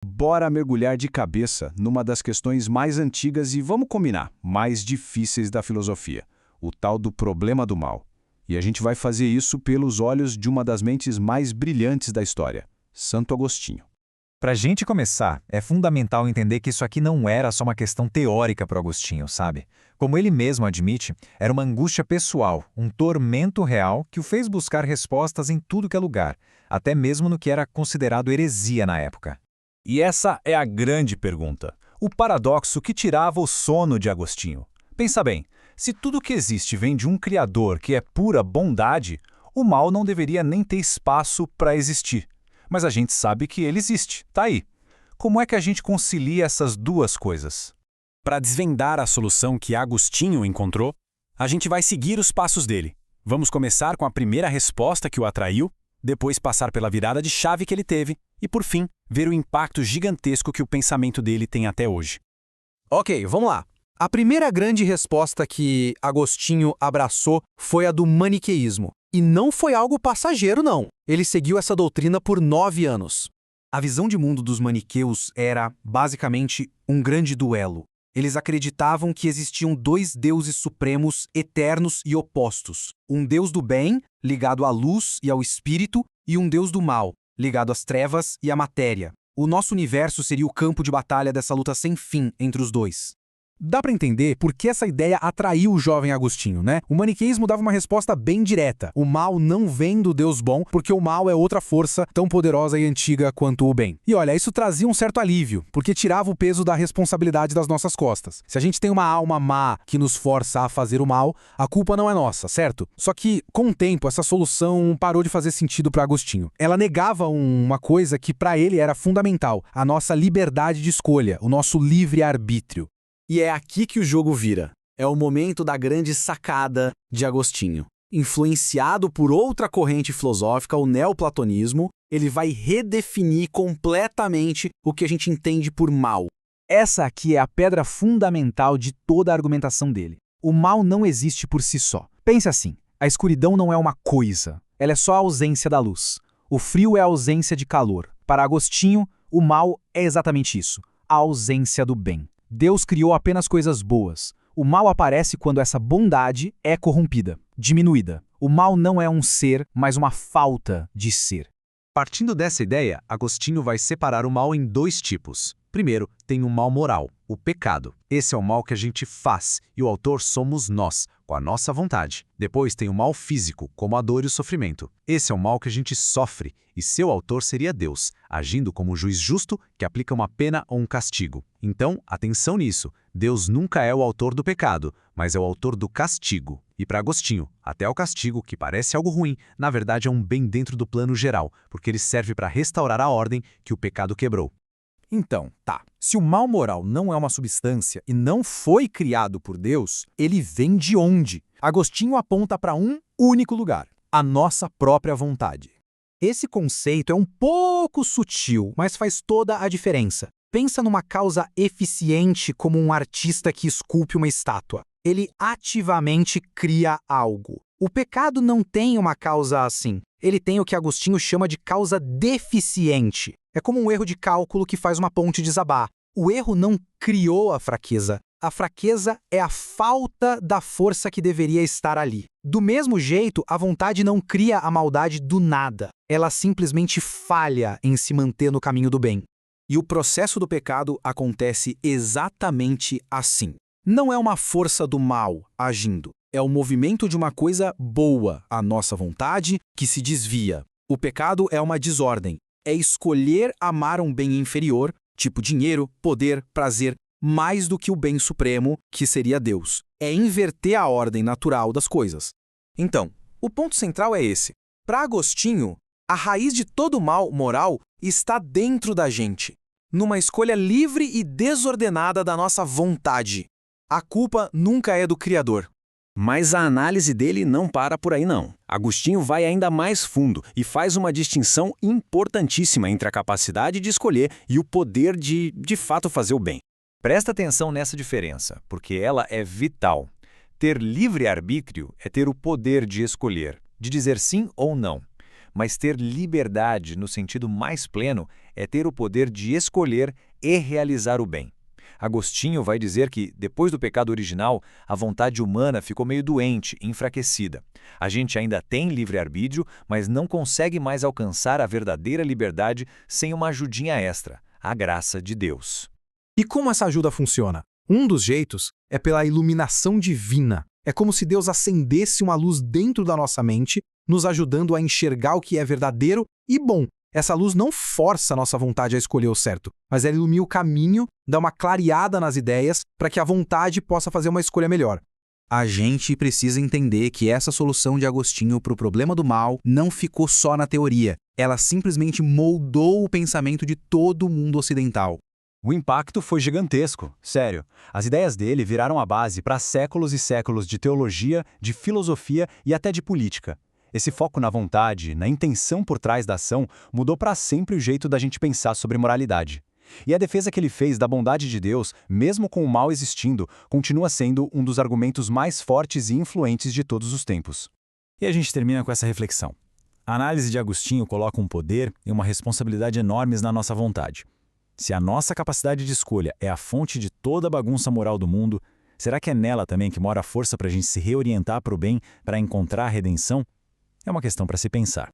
Bora mergulhar de cabeça numa das questões mais antigas e, vamos combinar, mais difíceis da filosofia, o tal do problema do mal. E a gente vai fazer isso pelos olhos de uma das mentes mais brilhantes da história, Santo Agostinho. Para a gente começar, é fundamental entender que isso aqui não era só uma questão teórica para Agostinho, sabe? Como ele mesmo admite, era uma angústia pessoal, um tormento real que o fez buscar respostas em tudo que é lugar, até mesmo no que era considerado heresia na época. E essa é a grande pergunta, o paradoxo que tirava o sono de Agostinho. Pensa bem, se tudo que existe vem de um Criador que é pura bondade, o mal não deveria nem ter espaço para existir. Mas a gente sabe que ele existe, tá aí. Como é que a gente concilia essas duas coisas? Para desvendar a solução que Agostinho encontrou, a gente vai seguir os passos dele. Vamos começar com a primeira resposta que o atraiu, depois passar pela virada de chave que ele teve e, por fim, ver o impacto gigantesco que o pensamento dele tem até hoje. Ok, vamos lá. A primeira grande resposta que Agostinho abraçou foi a do maniqueísmo. E não foi algo passageiro, não. Ele seguiu essa doutrina por 9 anos. A visão de mundo dos maniqueus era, basicamente, um grande duelo. Eles acreditavam que existiam dois deuses supremos, eternos e opostos. Um deus do bem, ligado à luz e ao espírito, e um deus do mal, ligado às trevas e à matéria. O nosso universo seria o campo de batalha dessa luta sem fim entre os dois. Dá para entender por que essa ideia atraiu o jovem Agostinho, né? O maniqueísmo dava uma resposta bem direta. O mal não vem do Deus bom, porque o mal é outra força tão poderosa e antiga quanto o bem. E olha, isso trazia um certo alívio, porque tirava o peso da responsabilidade das nossas costas. Se a gente tem uma alma má que nos força a fazer o mal, a culpa não é nossa, certo? Só que, com o tempo, essa solução parou de fazer sentido para Agostinho. Ela negava uma coisa que para ele era fundamental, a nossa liberdade de escolha, o nosso livre-arbítrio. E é aqui que o jogo vira. É o momento da grande sacada de Agostinho. Influenciado por outra corrente filosófica, o neoplatonismo, ele vai redefinir completamente o que a gente entende por mal. Essa aqui é a pedra fundamental de toda a argumentação dele. O mal não existe por si só. Pense assim, a escuridão não é uma coisa, ela é só a ausência da luz. O frio é a ausência de calor. Para Agostinho, o mal é exatamente isso, a ausência do bem. Deus criou apenas coisas boas. O mal aparece quando essa bondade é corrompida, diminuída. O mal não é um ser, mas uma falta de ser. Partindo dessa ideia, Agostinho vai separar o mal em dois tipos. Primeiro, tem o mal moral, o pecado. Esse é o mal que a gente faz, e o autor somos nós, com a nossa vontade. Depois tem o mal físico, como a dor e o sofrimento. Esse é o mal que a gente sofre, e seu autor seria Deus, agindo como um juiz justo que aplica uma pena ou um castigo. Então, atenção nisso, Deus nunca é o autor do pecado, mas é o autor do castigo. E para Agostinho, até o castigo, que parece algo ruim, na verdade é um bem dentro do plano geral, porque ele serve para restaurar a ordem que o pecado quebrou. Então, se o mal moral não é uma substância e não foi criado por Deus, ele vem de onde? Agostinho aponta para um único lugar, a nossa própria vontade. Esse conceito é um pouco sutil, mas faz toda a diferença. Pensa numa causa eficiente como um artista que esculpe uma estátua. Ele ativamente cria algo. O pecado não tem uma causa assim. Ele tem o que Agostinho chama de causa deficiente. É como um erro de cálculo que faz uma ponte desabar. O erro não criou a fraqueza. A fraqueza é a falta da força que deveria estar ali. Do mesmo jeito, a vontade não cria a maldade do nada. Ela simplesmente falha em se manter no caminho do bem. E o processo do pecado acontece exatamente assim. Não é uma força do mal agindo. É o movimento de uma coisa boa, a nossa vontade, que se desvia. O pecado é uma desordem. É escolher amar um bem inferior, tipo dinheiro, poder, prazer, mais do que o bem supremo, que seria Deus. É inverter a ordem natural das coisas. Então, o ponto central é esse. Para Agostinho, a raiz de todo mal moral está dentro da gente, numa escolha livre e desordenada da nossa vontade. A culpa nunca é do Criador. Mas a análise dele não para por aí não. Agostinho vai ainda mais fundo e faz uma distinção importantíssima entre a capacidade de escolher e o poder de fato, fazer o bem. Presta atenção nessa diferença, porque ela é vital. Ter livre-arbítrio é ter o poder de escolher, de dizer sim ou não. Mas ter liberdade, no sentido mais pleno, é ter o poder de escolher e realizar o bem. Agostinho vai dizer que, depois do pecado original, a vontade humana ficou meio doente, enfraquecida. A gente ainda tem livre-arbítrio, mas não consegue mais alcançar a verdadeira liberdade sem uma ajudinha extra, a graça de Deus. E como essa ajuda funciona? Um dos jeitos é pela iluminação divina. É como se Deus acendesse uma luz dentro da nossa mente, nos ajudando a enxergar o que é verdadeiro e bom. Essa luz não força a nossa vontade a escolher o certo, mas ela ilumina o caminho, dá uma clareada nas ideias para que a vontade possa fazer uma escolha melhor. A gente precisa entender que essa solução de Agostinho para o problema do mal não ficou só na teoria. Ela simplesmente moldou o pensamento de todo o mundo ocidental. O impacto foi gigantesco, sério. As ideias dele viraram a base para séculos e séculos de teologia, de filosofia e até de política. Esse foco na vontade, na intenção por trás da ação, mudou para sempre o jeito da gente pensar sobre moralidade. E a defesa que ele fez da bondade de Deus, mesmo com o mal existindo, continua sendo um dos argumentos mais fortes e influentes de todos os tempos. E a gente termina com essa reflexão. A análise de Agostinho coloca um poder e uma responsabilidade enormes na nossa vontade. Se a nossa capacidade de escolha é a fonte de toda a bagunça moral do mundo, será que é nela também que mora a força para a gente se reorientar para o bem, para encontrar a redenção? É uma questão para se pensar.